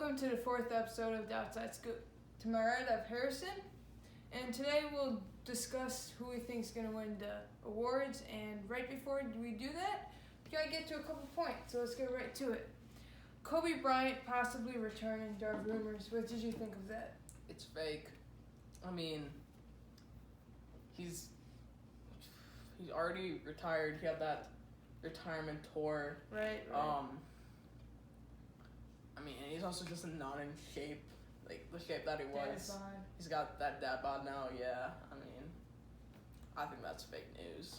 welcome to the fourth episode of The Outside Scoop. To my right, I have Harrison, and today we'll discuss who we think is going to win the awards. And right before we do that, we got to get to a couple points, so let's get right to it. Kobe Bryant possibly returning. There are rumors. What did you think of that? It's fake. I mean, he's already retired. He had that retirement tour. Right. I mean, and he's also just not in shape, like the shape that he was. Dad bod. He's got that dad bod now, yeah. I mean, I think that's fake news.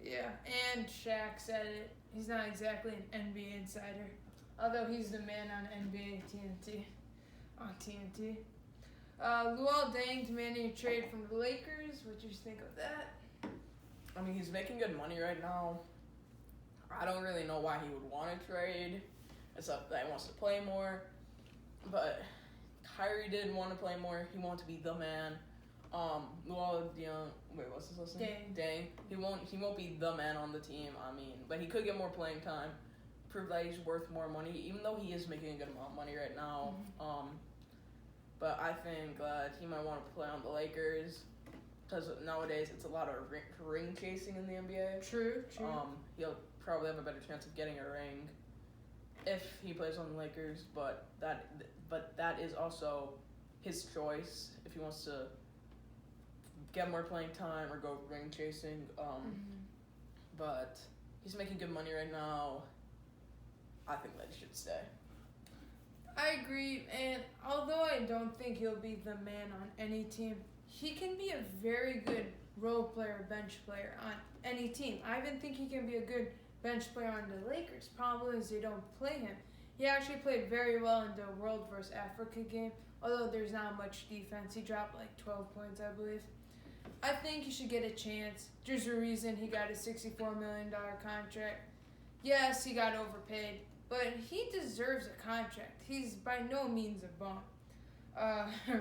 Yeah, and Shaq said it. He's not exactly an NBA insider, although he's the man on NBA TNT. On TNT. Luol Deng demanding a trade from the Lakers. What do you think of that? I mean, he's making good money right now. I don't really know why he would want to trade, except that he wants to play more. But Kyrie did want to play more. He wanted to be the man. Luol Deng, what's his last name? Deng. He won't be the man on the team. I mean, but he could get more playing time. Prove that he's worth more money, even though he is making a good amount of money right now. Mm-hmm. But I think that he might want to play on the Lakers. Because nowadays it's a lot of ring chasing in the NBA. True. He'll probably have a better chance of getting a ring if he plays on the Lakers, but that is also his choice if he wants to get more playing time or go ring chasing. But he's making good money right now. I think that he should stay. I agree, and although I don't think he'll be the man on any team, he can be a very good role player, bench player on any team. I even think he can be a good bench player on the Lakers. Problem is they don't play him. He actually played very well in the World vs. Africa game, although there's not much defense. He dropped like 12 points, I believe. I think he should get a chance. There's a reason he got a $64 million contract. Yes, he got overpaid, but he deserves a contract. He's by no means a bum.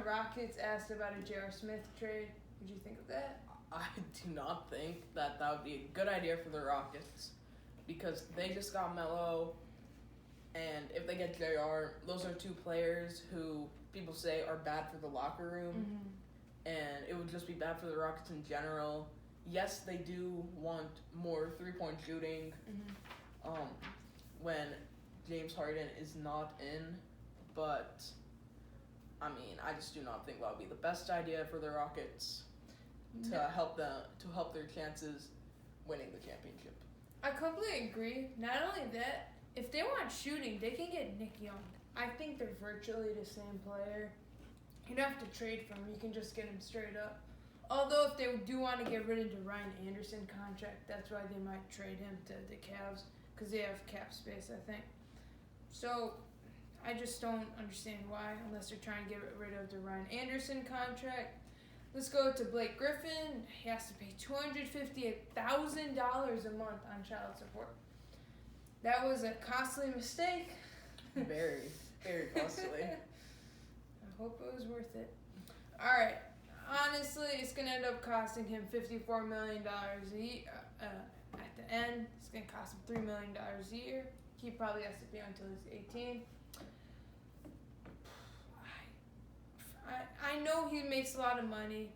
Rockets asked about a J.R. Smith trade. What do you think of that? I do not think that would be a good idea for the Rockets because they just got Melo, and if they get JR, those are two players who people say are bad for the locker room, and it would just be bad for the Rockets in general. Yes, they do want more three-point shooting when James Harden is not in, but I mean, I just do not think that would be the best idea for the Rockets to help their chances winning the championship. I completely agree. Not only that, if they want shooting, they can get Nick Young. I think they're virtually the same player. You don't have to trade for him. You can just get him straight up. Although if they do want to get rid of the Ryan Anderson contract, that's why they might trade him to the Cavs because they have cap space, I think. So I just don't understand why, unless they're trying to get rid of the Ryan Anderson contract. Let's go to Blake Griffin. He has to pay $258,000 a month on child support. That was a costly mistake. Very, very costly. I hope it was worth it. All right. Honestly, it's going to end up costing him $54 million a year. At the end, it's going to cost him $3 million a year. He probably has to pay until he's 18. I know he makes a lot of money,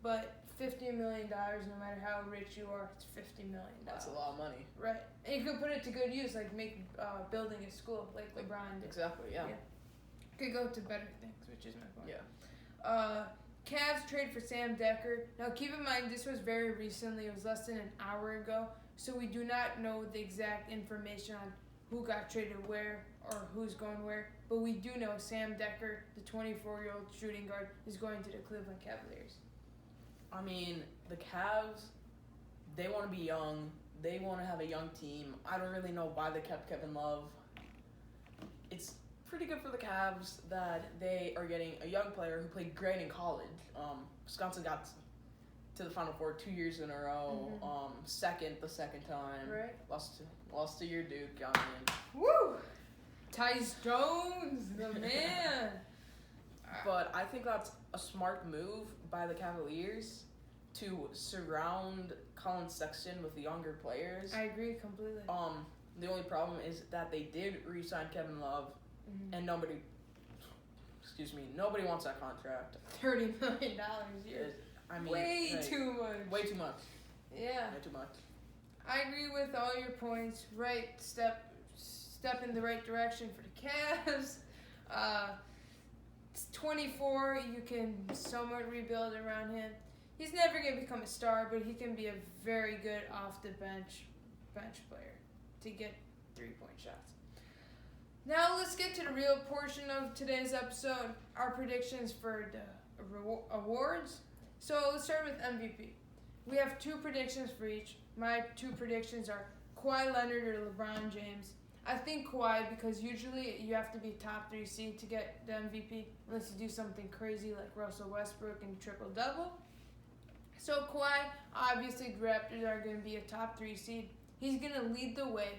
but $50 million, no matter how rich you are, it's $50 million. That's a lot of money. Right. And you could put it to good use, like building a school, like LeBron did. Exactly, yeah. Could go to better things, which is my point. Yeah. Cavs trade for Sam Dekker. Now, keep in mind, this was very recently. It was less than an hour ago, so we do not know the exact information on who got traded where or who's going where. But we do know Sam Dekker, the 24-year-old shooting guard, is going to the Cleveland Cavaliers. I mean, the Cavs, they want to be young. They want to have a young team. I don't really know why they kept Kevin Love. It's pretty good for the Cavs that they are getting a young player who played great in college. Wisconsin got to the Final Four 2 years in a row. Second the second time. Right. Lost to your Duke. I mean, woo! Tyus Jones, the man. But I think that's a smart move by the Cavaliers to surround Colin Sexton with the younger players. I agree completely. The only problem is that they did re-sign Kevin Love, and nobody nobody wants that contract. $30 million a year. I mean, Way like, too much. Way too much. Yeah. Way too much. I agree with all your points. Right step in the right direction for the Cavs. 24, you can somewhat rebuild around him. He's never going to become a star, but he can be a very good off the bench player to get 3-point shots. Now let's get to the real portion of today's episode, our predictions for the awards. So let's start with MVP. We have 2 predictions for each. My 2 predictions are Kawhi Leonard or LeBron James. I think Kawhi because usually you have to be top 3 seed to get the MVP unless you do something crazy like Russell Westbrook and triple-double. So Kawhi, obviously the Raptors are going to be a top 3 seed. He's going to lead the way.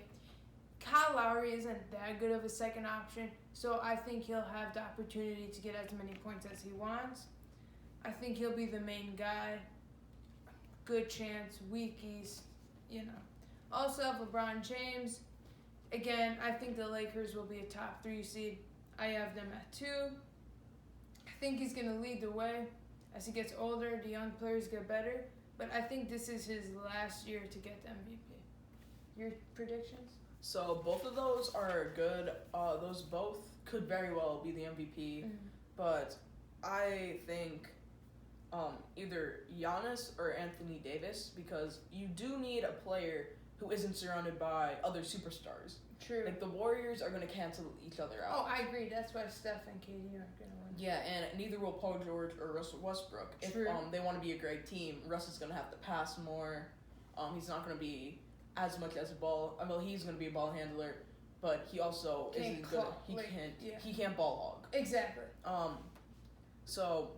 Kyle Lowry isn't that good of a second option, so I think he'll have the opportunity to get as many points as he wants. I think he'll be the main guy. Good chance, weak East, Also have LeBron James. Again, I think the Lakers will be a top 3 seed. I have them at 2. I think he's going to lead the way. As he gets older, the young players get better. But I think this is his last year to get the MVP. Your predictions? So both of those are good. Those both could very well be the MVP. Mm-hmm. But I think either Giannis or Anthony Davis, because you do need a player who isn't surrounded by other superstars. True. Like the Warriors are going to cancel each other out. Oh, I agree. That's why Steph and KD aren't going to win. Yeah, and neither will Paul George or Russell Westbrook. True. If they want to be a great team, Russ is going to have to pass more. He's not going to be as much as a ball. He's going to be a ball handler, but he also isn't good. He can't ball hog. Exactly. So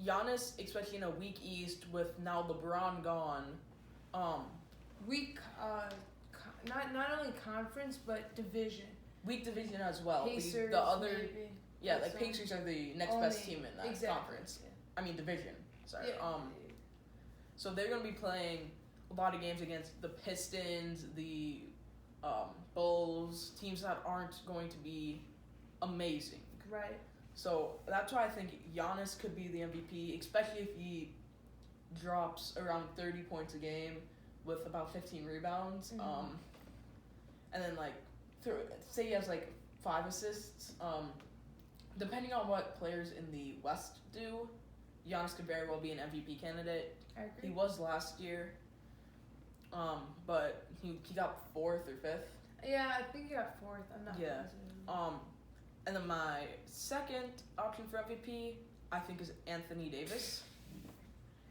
Giannis, especially in a weak East with now LeBron gone, weak, not only conference but division. Weak division as well. Pacers, the other, maybe. yeah, like Pacers are the next best team in that conference. Yeah. I mean division. Sorry. Yeah. So they're gonna be playing a lot of games against the Pistons, the Bulls, teams that aren't going to be amazing. Right. So that's why I think Giannis could be the MVP, especially if he drops around 30 points a game with about 15 rebounds. Mm-hmm. And then say he has 5 assists. Depending on what players in the West do, Giannis could very well be an MVP candidate. I agree. He was last year. But he got 4th or 5th. Yeah, I think he got 4th. I'm not positive. And then my second option for MVP, I think, is Anthony Davis.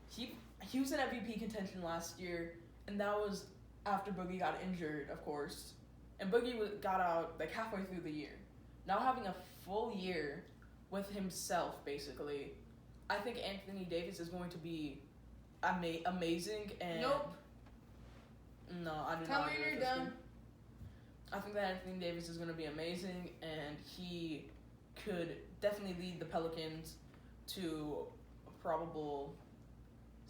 He was in MVP contention last year, and that was after Boogie got injured, of course. And Boogie got out halfway through the year. Now having a full year with himself, basically, I think Anthony Davis is going to be amazing. And nope. No, I do not. Tell me you're done. I think that Anthony Davis is going to be amazing, and he could definitely lead the Pelicans to a probable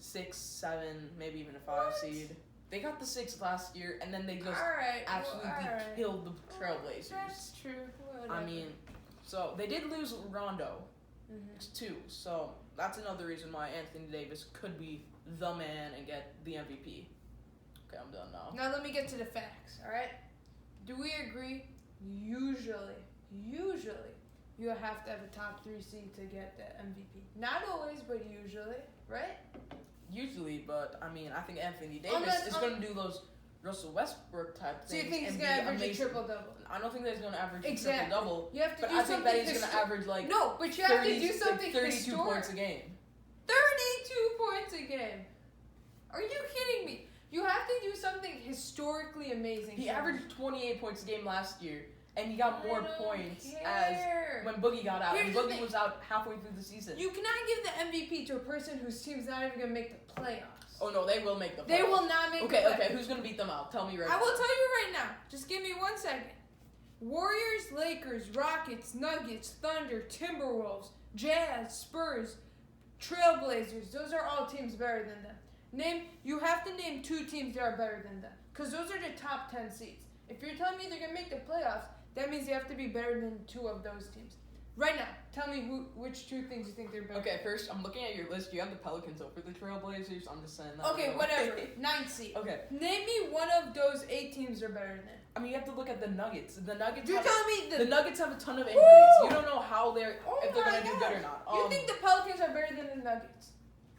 6, 7, maybe even a 5 seed. They got the 6 last year, and then they just absolutely killed the Trailblazers. That's true. Whatever. I mean, so they did lose Rondo, too. So that's another reason why Anthony Davis could be the man and get the MVP. Okay, I'm done now. Now let me get to the facts, all right? Do we agree? Usually, you have to have a top 3 seed to get the MVP. Not always, but usually, right? Usually, but I mean, I think Anthony Davis is going to do those Russell Westbrook type things. So you think he's going to average a triple-double? I don't think that he's going to average a triple-double. You have to but do I think that something he's going to average no, but you have to do something 32 historic. points a game. 32 points a game. Are you kidding me? You have to do something historically amazing. He averaged 28 points a game last year, and he got more points as when Boogie got out. And Boogie was out halfway through the season. You cannot give the MVP to a person whose team's not even going to make the playoffs. Oh, no, they will make the playoffs. They will not make the playoffs. Okay, who's going to beat them out? Tell me right now. I will tell you right now. Just give me 1 second. Warriors, Lakers, Rockets, Nuggets, Thunder, Timberwolves, Jazz, Spurs, Trailblazers. Those are all teams better than them. You have to name 2 teams that are better than them. Because those are the top 10 seeds. If you're telling me they're going to make the playoffs, that means they have to be better than 2 of those teams. Right now, tell me which two things you think they're better. Okay, first, I'm looking at your list. You have the Pelicans over the Trailblazers. I'm just saying that. Okay, whatever. 9th seed. Okay. Name me one of those 8 teams are better than. I mean, you have to look at the Nuggets. The Nuggets. You're telling me the Nuggets have a ton of injuries. Woo! You don't know how if they're my gonna do good or gosh. not. You think the Pelicans are better than the Nuggets?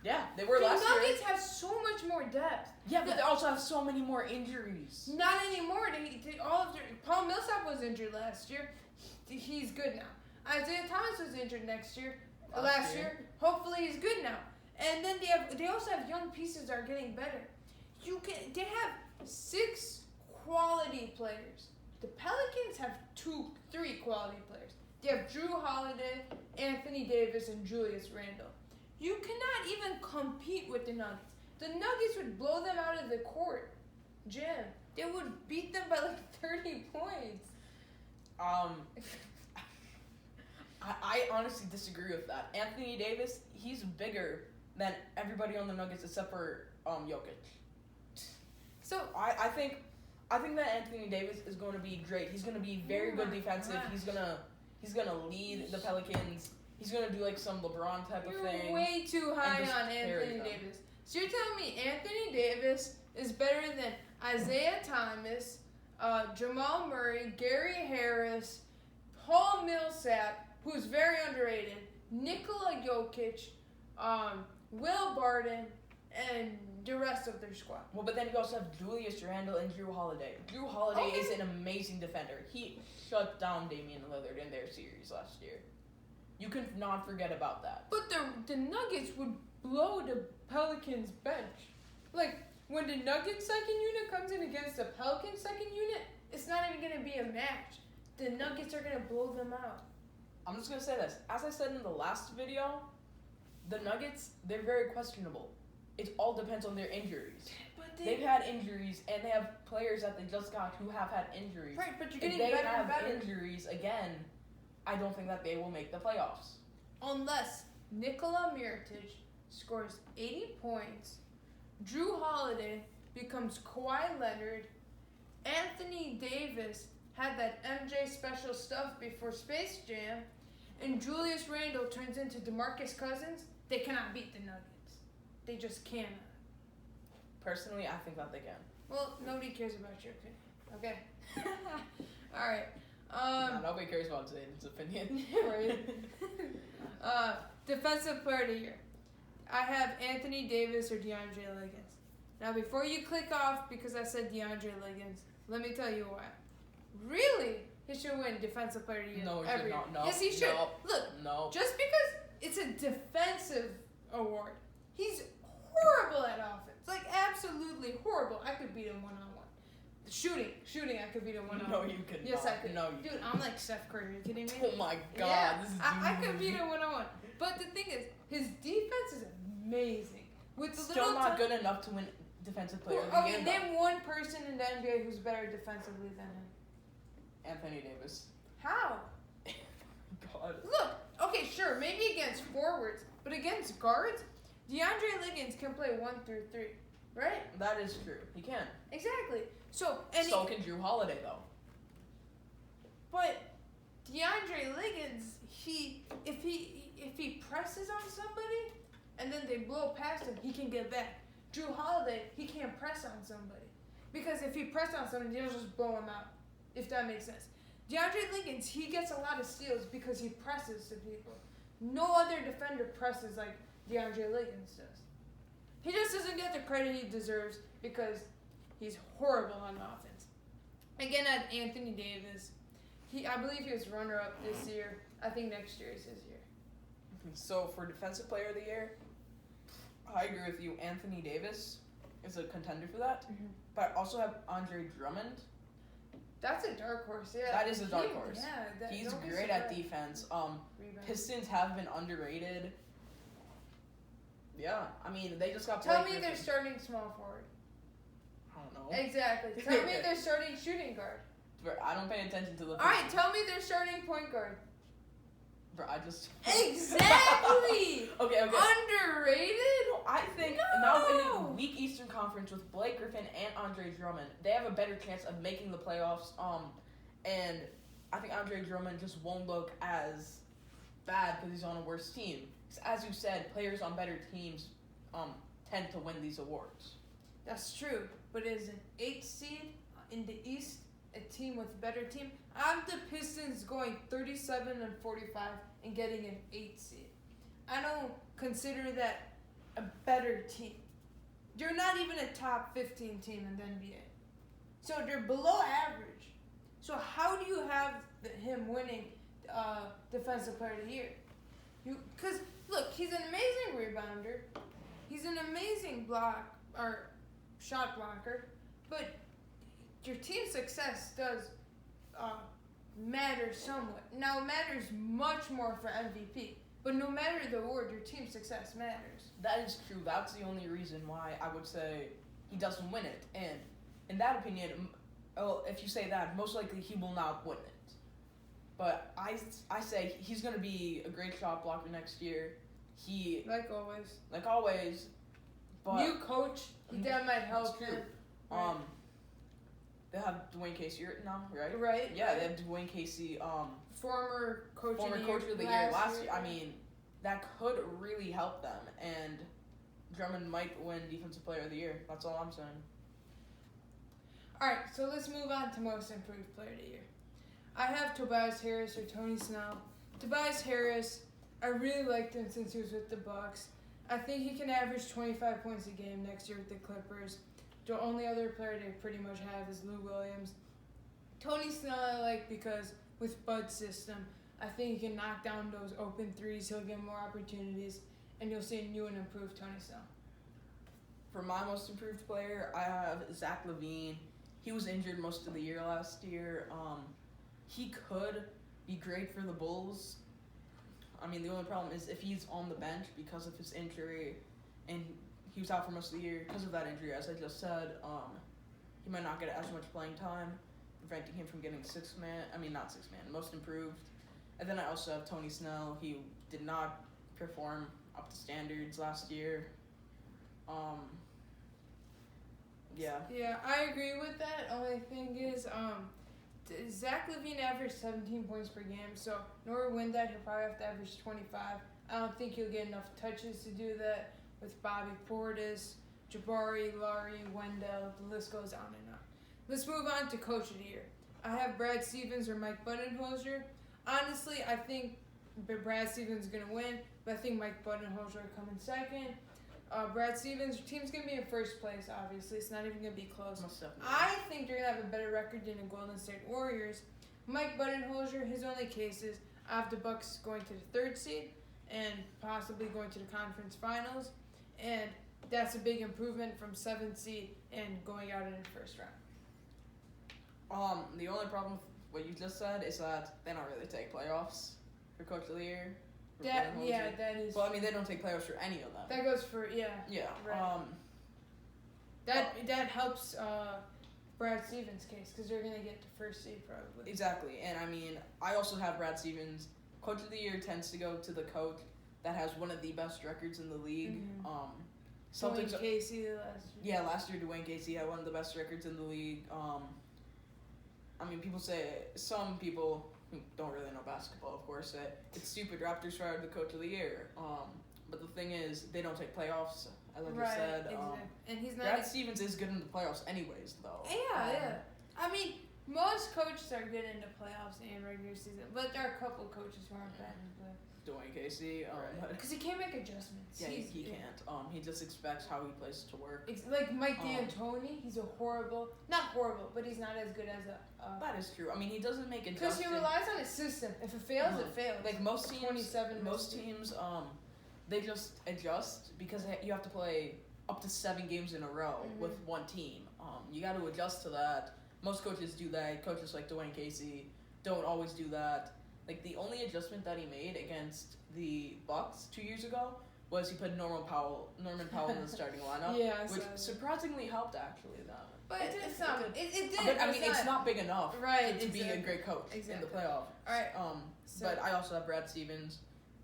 Yeah, they were The last year. Nuggets have so much more depth. Yeah, but they also have so many more injuries. Not anymore. Paul Millsap was injured last year. He's good now. Isaiah Thomas was injured last year. Hopefully he's good now. And then they also have young pieces that are getting better. They have 6 quality players. The Pelicans have 3 quality players. They have Drew Holiday, Anthony Davis, and Julius Randle. You cannot even compete with the Nuggets. The Nuggets would blow them out of the court. Jim, they would beat them by like 30 points. I honestly disagree with that. Anthony Davis, he's bigger than everybody on the Nuggets except for Jokic. So I think that Anthony Davis is going to be great. He's going to be very good defensive. gosh. He's gonna lead the Pelicans. He's gonna do like some LeBron type of thing. You're way too high just on carry Anthony them. Davis. So you're telling me Anthony Davis is better than Isaiah Thomas, Jamal Murray, Gary Harris, Paul Millsap, who's very underrated, Nikola Jokic, Will Barton, and the rest of their squad. Well, but then you also have Julius Randle and Drew Holiday. Drew Holiday is an amazing defender. He shut down Damian Lillard in their series last year. You can not forget about that. But the Nuggets would blow the Pelicans' bench. Like, when the Nuggets second unit comes in against the Pelicans second unit, it's not even going to be a match. The Nuggets are going to blow them out. I'm just going to say this. As I said in the last video, the Nuggets, they're very questionable. It all depends on their injuries. But They've had injuries, and they have players that they just got who have had injuries. Right, but you're If getting they better have and better. injuries again, I don't think that they will make the playoffs. Unless Nikola Mirotic scores 80 points, Drew Holiday becomes Kawhi Leonard, Anthony Davis had that MJ special stuff before Space Jam, and Julius Randle turns into DeMarcus Cousins, they cannot beat the Nuggets. They just cannot. Personally, I think that they can. Well, nobody cares about your opinion. Okay. All right. Nah, nobody cares about Zayden's opinion. Right. Defensive player of the year. I have Anthony Davis or DeAndre Liggins. Now, before you click off because I said DeAndre Liggins, let me tell you why. Really? He should win defensive player of the year. No, he every should not. year. No, Yes, he should. no, Look, no. just because it's a defensive award, he's horrible at offense. Like, absolutely horrible. I could beat him one-on-one. Shooting, I could beat him one-on-one. No, you could Yes, not. I could. No, you Dude, I'm like Steph Curry. Are you kidding me? Oh my God, Yeah, this is I could beat him one-on-one. But the thing is, his defense is amazing. With the still little not time- good enough to win defensive player of the Okay, year. name one person in the NBA who's better defensively than him. Anthony Davis. How? God. Look, okay, sure, maybe against forwards, but against guards, DeAndre Liggins can play 1 through 3, right? That is true. He can. Exactly. So, and So can Drew Holiday though. but DeAndre Liggins, if he presses on somebody and then they blow past him, he can get back. Drew Holiday, he can't press on somebody because if he presses on somebody, they'll just blow him out. If that makes sense. DeAndre Liggins, he gets a lot of steals because he presses to people. No other defender presses like DeAndre Liggins does. He just doesn't get the credit he deserves because he's horrible on offense. Again, I had Anthony Davis. I believe he was runner-up this year. I think next year is his year. So for defensive player of the year, I agree with you. Anthony Davis is a contender for that. Mm-hmm. But I also have Andre Drummond. That's a dark horse, yeah. That is a dark horse. Yeah, He's don't be great at surprised. defense. Rebound. Pistons have been underrated. Yeah, I mean they just got. Tell Blake me they're Griffin. starting small forward. I don't know. Exactly. Tell me they're starting shooting guard. Bro, I don't pay attention to the. All right, tell me they're starting point guard. Bro, I just. Exactly. Okay. Underrated? I think now in a weak Eastern Conference with Blake Griffin and Andre Drummond, they have a better chance of making the playoffs. And I think Andre Drummond just won't look as bad because he's on a worse team. 'Cause as you said, players on better teams tend to win these awards. That's true, but as an 8th seed in the East, a team with a better team, I have the Pistons going 37-45 and getting an 8th seed. I don't consider that a better team. They're not even a top 15 team in the NBA. So they're below average. So how do you have him winning Defensive Player of the Year? Because, look, he's an amazing rebounder. He's an amazing shot blocker. But your team's success does matter somewhat. Now, it matters much more for MVP. But no matter the award, your team's success matters. That is true. That's the only reason why I would say he doesn't win it. And in that opinion, if you say that, most likely he will not win it. But I say he's going to be a great shot blocker next year. Like always. But new coach, that might help true. him. Right. They have Dwayne Casey now, right? Right. Yeah, they have Dwayne Casey. Former coach of the year last year. I mean, that could really help them, and Drummond might win Defensive Player of the Year. That's all I'm saying. All right, so let's move on to Most Improved Player of the Year. I have Tobias Harris or Tony Snell. Tobias Harris, I really liked him since he was with the Bucks. I think he can average 25 points a game next year with the Clippers. The only other player they pretty much have is Lou Williams. Tony Snell I like because with Bud's system, I think he can knock down those open threes. He'll get more opportunities, and you'll see a new and improved Tony Snell. For my Most Improved Player, I have Zach LaVine. He was injured most of the year last year. He could be great for the Bulls. I mean, the only problem is if he's on the bench because of his injury, and he was out for most of the year because of that injury, as I just said, he might not get as much playing time, preventing him from getting Most Improved. And then I also have Tony Snell. He did not perform up to standards last year. Yeah, I agree with that. Only thing is, Zach LaVine averaged 17 points per game, so in order to win that, he'll probably have to average 25. I don't think he'll get enough touches to do that with Bobby Portis, Jabari, Laurie, Wendell. The list goes on and on. Let's move on to Coach of the Year. I have Brad Stevens or Mike Budenholzer. Honestly, I think Brad Stevens is going to win, but I think Mike Budenholzer will come in second. Brad Stevens, your team's going to be in first place, obviously. It's not even going to be close. Most definitely. I think they're going to have a better record than the Golden State Warriors. Mike Budenholzer, his only cases, I have the Bucks going to the 3rd seed and possibly going to the conference finals. And that's a big improvement from 7th seed and going out in the first round. The only problem with what you just said is that they don't really take playoffs for Coach of the Year. That is. Well, I mean, they don't take playoffs for any of them. That goes for Yeah. Right. That helps Brad Stevens' case because they're gonna get the first seed probably. Exactly, and I mean, I also have Brad Stevens. Coach of the Year tends to go to the coach that has one of the best records in the league. Mm-hmm. Dwayne Casey last year. Yeah, last year Dwayne Casey had one of the best records in the league. I mean, some people who don't really know basketball, of course, say it's stupid Raptors fired the Coach of the Year. But the thing is, they don't take playoffs, as I just said. Exactly. And he's not. Brad Stevens is good in the playoffs, anyways, though. Yeah. I mean, most coaches are good in the playoffs and regular season, but there are a couple coaches who aren't bad in the Dwayne Casey, because he can't make adjustments. Yeah, he can't. He just expects how he plays to work. Like Mike D'Antoni, he's not horrible, but he's not as good as a. That is true. I mean, he doesn't make adjustments. Because he relies on his system. If it fails, it fails. Like most teams, they just adjust because you have to play up to 7 games in a row with one team. You got to adjust to that. Most coaches do that. Coaches like Dwayne Casey don't always do that. Like, the only adjustment that he made against the Bucks 2 years ago was he put Norman Powell in the starting lineup, which surprisingly helped, actually, though. But it did. But, I mean, it's not big enough to be a great coach in the playoff. All right. But I also have Brad Stevens.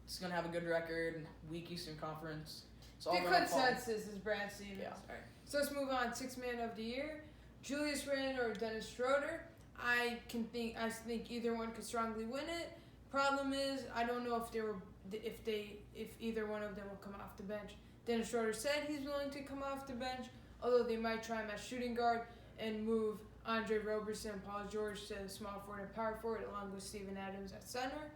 He's going to have a good record, weak Eastern Conference. The consensus is Brad Stevens. Yeah. All right. So let's move on. 6th Man of the Year, Julius Randle or Dennis Schroeder. I think either one could strongly win it. Problem is, I don't know if either one of them will come off the bench. Dennis Schroeder said he's willing to come off the bench, although they might try him at shooting guard and move Andre Roberson and Paul George to small forward and power forward, along with Steven Adams at center.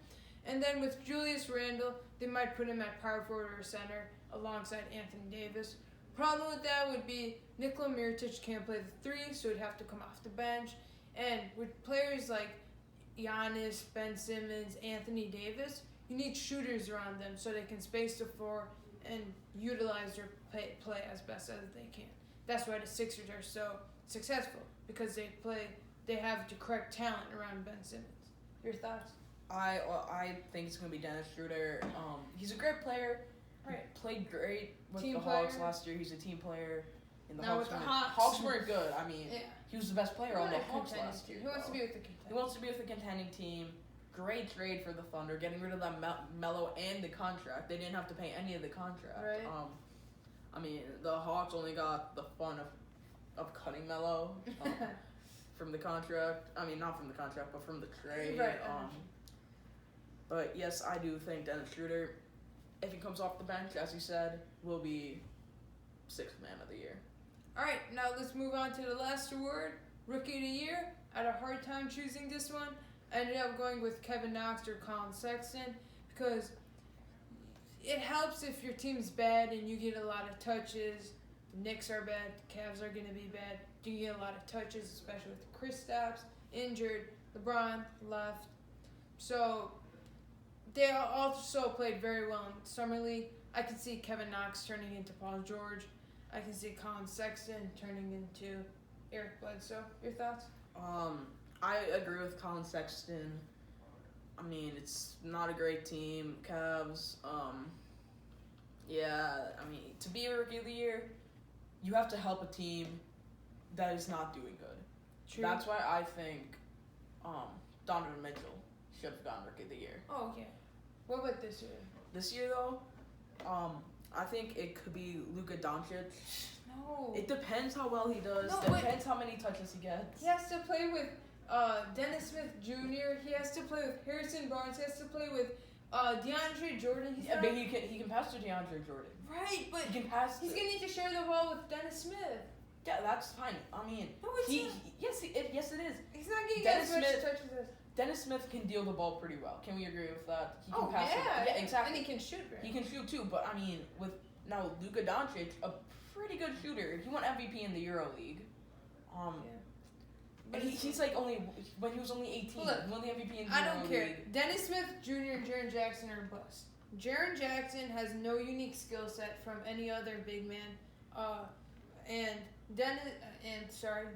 And then with Julius Randle, they might put him at power forward or center alongside Anthony Davis. Problem with that would be Nikola Mirotic can't play the three, so he'd have to come off the bench. And with players like Giannis, Ben Simmons, Anthony Davis, you need shooters around them so they can space the floor and utilize their play as best as they can. That's why the Sixers are so successful, because they have the correct talent around Ben Simmons. Your thoughts? I think it's gonna be Dennis Schroeder. He's a great player. Right. He played great with Team the Hawks player. last year. He's a team player. And the Now Hawks with the weren't- Hawks. Hawks weren't good. I mean, Yeah. he was the best player on the Hawks Contending last team. year. He wants to though. be with the He contending. wants to be with a contending team. Great trade for the Thunder, getting rid of that Melo and the contract. They didn't have to pay any of the contract. Right. I mean, the Hawks only got the fun of cutting Melo from the contract. I mean, not from the contract, but from the trade. Right. But yes, I do think Dennis Schroeder, if he comes off the bench, as you said, will be sixth man of the year. All right, now let's move on to the last award, Rookie of the Year. I had a hard time choosing this one. I ended up going with Kevin Knox or Colin Sexton because it helps if your team's bad and you get a lot of touches. The Knicks are bad, the Cavs are going to be bad. You get a lot of touches, especially with Kristaps injured, LeBron left. So they also played very well in Summer League. I could see Kevin Knox turning into Paul George. I can see Colin Sexton turning into Eric Bledsoe. Your thoughts? I agree with Colin Sexton. I mean, it's not a great team. Cavs, yeah, I mean, to be a Rookie of the Year, you have to help a team that is not doing good. True. That's why I think Donovan Mitchell should have gotten Rookie of the Year. Oh, yeah. What about this year? This year, though, I think it could be Luka Doncic. No. It depends how well he does. No, Depends how many touches he gets. He has to play with Dennis Smith Jr. He has to play with Harrison Barnes. He has to play with DeAndre Jordan. Yeah, but he can pass to DeAndre Jordan. Right, but He can pass. he's going to need to share the ball with Dennis Smith. Yeah, that's fine. I mean, No, it's not. yes, it is. He's not getting Dennis as much Smith- touches as... Dennis Smith can deal the ball pretty well. Can we agree with that? He can Oh, pass yeah. it. Yeah, exactly. And he can shoot, right? He can shoot too, but I mean, with now Luka Doncic, a pretty good shooter. He won MVP in the EuroLeague. But And he's like when he was only 18. Look, he won the MVP in the I don't care. EuroLeague. Dennis Smith Jr. and Jaren Jackson are bust. Jaren Jackson has no unique skill set from any other big man.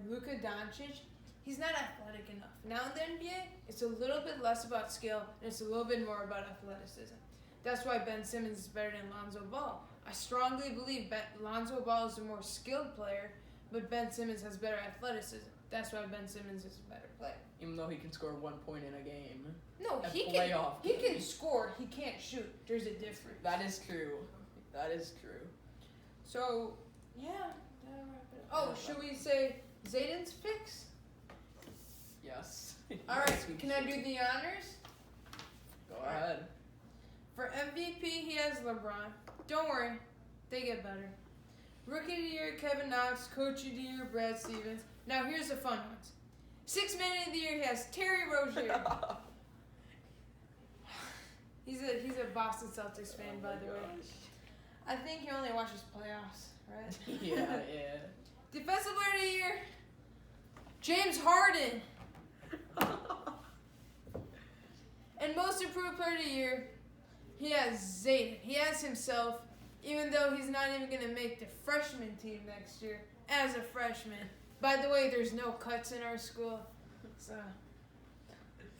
Luka Doncic, he's not athletic enough. Now in the NBA, it's a little bit less about skill and it's a little bit more about athleticism. That's why Ben Simmons is better than Lonzo Ball. I strongly believe Lonzo Ball is a more skilled player, but Ben Simmons has better athleticism. That's why Ben Simmons is a better player. Even though he can score 1 point in a game. No, A he playoff can game. score. He can't shoot. There's a difference. That is true. That is true. So, yeah. That'll wrap it up. Oh, should we say Zayden's picks? Yes. All right. Can I do the honors? Go ahead. For MVP, he has LeBron. Don't worry. They get better. Rookie of the Year, Kevin Knox. Coach of the Year, Brad Stevens. Now, here's the fun ones. Sixth Man of the Year, he has Terry Rozier. He's a Boston Celtics fan, by the way. I think he only watches playoffs, right? Yeah. Defensive Player of the Year, James Harden. And Most Improved Player of the Year, he has Zayden. He has himself, even though he's not even going to make the freshman team next year as a freshman. By the way, there's no cuts in our school. So,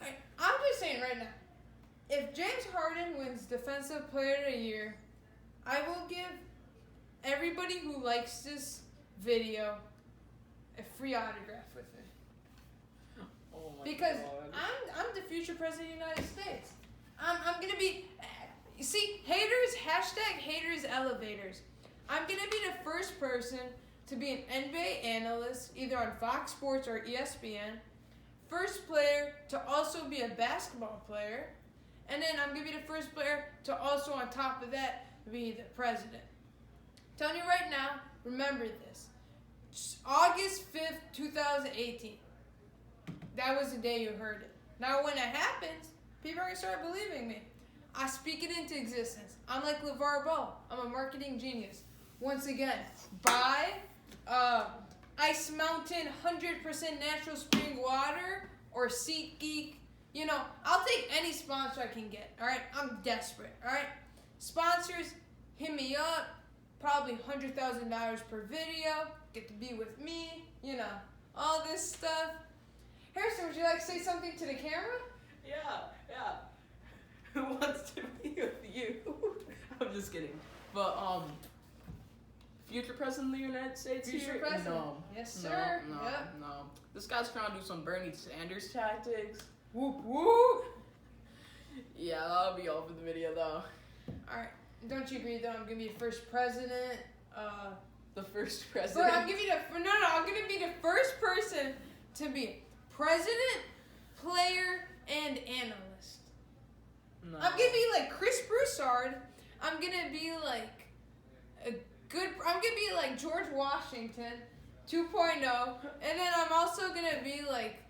I'm just saying right now, if James Harden wins Defensive Player of the Year, I will give everybody who likes this video a free autograph with it. Oh my Because God. I'm the future president of the United States. I'm gonna be, you see, haters, hashtag haters elevators. I'm gonna be the first person to be an NBA analyst, either on Fox Sports or ESPN. First player to also be a basketball player. And then I'm going to be the first player to also, on top of that, be the president. Telling you right now, remember this. August 5th, 2018. That was the day you heard it. Now, when it happens, people are going to start believing me. I speak it into existence. I'm like LeVar Ball. I'm a marketing genius. Once again, buy Ice Mountain 100% natural spring water or SeatGeek. You know, I'll take any sponsor I can get. All right, I'm desperate. All right, sponsors, hit me up. Probably $100,000 per video. Get to be with me. You know, all this stuff. Harrison, would you like to say something to the camera? Yeah. Who wants to be with you? I'm just kidding. But future president of the United States Future here? president. No. Yes, sir. No. Yep. No. This guy's trying to do some Bernie Sanders tactics. Whoop whoop. Yeah, that'll be all for the video though. All right. Don't you agree though? I'm gonna be the first president. The first But president. I'm gonna be I'm gonna be the first person to be president, player, and analyst. No. I'm gonna be like Chris Broussard. I'm gonna be like I'm gonna be like George Washington 2.0, and then I'm also gonna be like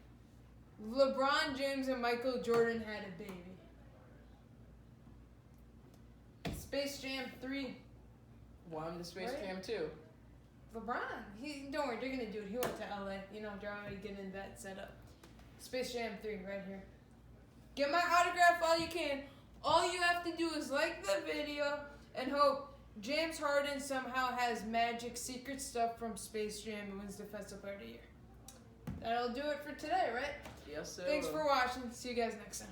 LeBron James and Michael Jordan had a baby. Space Jam 3. Well, I'm the Space Right? Jam too. LeBron, don't worry, they're gonna do it. He went to LA. You know, they're already getting that set up. Space Jam 3 right here. Get my autograph all you can. All you have to do is like the video and hope James Harden somehow has magic secret stuff from Space Jam and wins Defensive Player of the Year. That'll do it for today, right? Yes, sir. Thanks for watching. See you guys next time.